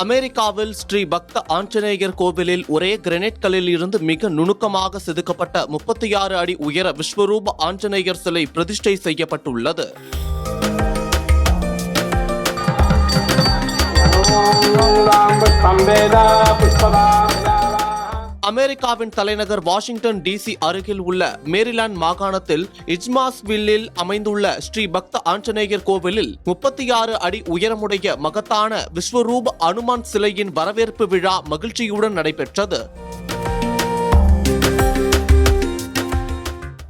அமெரிக்காவில் ஸ்ரீ பக்த ஆஞ்சநேயர் கோவிலில் ஒரே கிரனைட் கல்லில் இருந்து மிக நுணுக்கமாக செதுக்கப்பட்ட 36 அடி உயர விஸ்வரூப ஆஞ்சநேயர் சிலை பிரதிஷ்டை செய்யப்பட்டுள்ளது. அமெரிக்காவின் தலைநகர் வாஷிங்டன் டிசி அருகில் உள்ள மேரிலாந்து மாகாணத்தில் இச்மாஸ்வில்லில் அமைந்துள்ள ஸ்ரீ பக்த ஆஞ்சநேயர் கோவிலில் 36 அடி உயரமுடைய மகத்தான விஸ்வரூப அனுமான் சிலையின் வரவேற்பு விழா மகிழ்ச்சியுடன் நடைபெற்றது.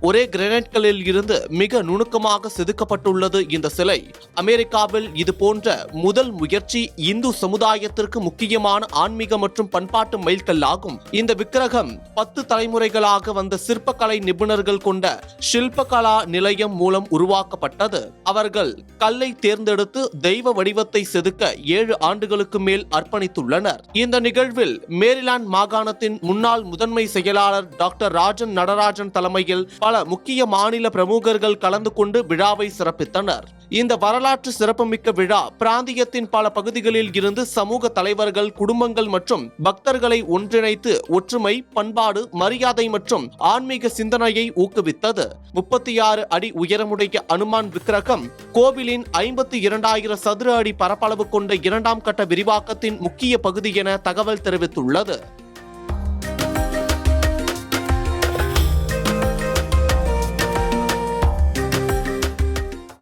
ஒரே கிரனைட்களில் இருந்து மிக நுணுக்கமாக செதுக்கப்பட்டுள்ளது இந்த சிலை. அமெரிக்காவில் இது போன்ற முதல் முயற்சி இந்து சமுதாயத்திற்கு முக்கியமான ஆன்மீக மற்றும் பண்பாட்டு மைல்கல்லாகும். இந்த விக்கிரகம் 10 தலைமுறைகளாக வந்த சிற்பக்கலை நிபுணர்கள் கொண்ட ஷில்பகலா நிலையம் மூலம் உருவாக்கப்பட்டது. அவர்கள் கல்லை தேர்ந்தெடுத்து தெய்வ வடிவத்தை செதுக்க 7 ஆண்டுகளுக்கு மேல் அர்ப்பணித்துள்ளனர். இந்த நிகழ்வில் மேரிலாந்து மாகாணத்தின் முன்னாள் முதன்மை செயலாளர் டாக்டர் ராஜன் நடராஜன் தலைமையில் பல முக்கிய மாநில பிரமுகர்கள் கலந்து கொண்டு விழாவை சிறப்பித்தனர். இந்த வரலாற்று சிறப்புமிக்க விழா பிராந்தியத்தின் பல பகுதிகளில் இருந்து சமூக தலைவர்கள், குடும்பங்கள் மற்றும் பக்தர்களை ஒன்றிணைத்து ஒற்றுமை, பண்பாடு, மரியாதை மற்றும் ஆன்மீக சிந்தனையை ஊக்குவித்தது. 36 அடி உயரமுடைய அனுமான் விக்கிரகம் கோவிலின் 52,000 சதுர அடி பரப்பளவு கொண்ட 2ஆம் கட்ட விரிவாக்கத்தின் முக்கிய பகுதி என தகவல் தெரிவித்துள்ளது.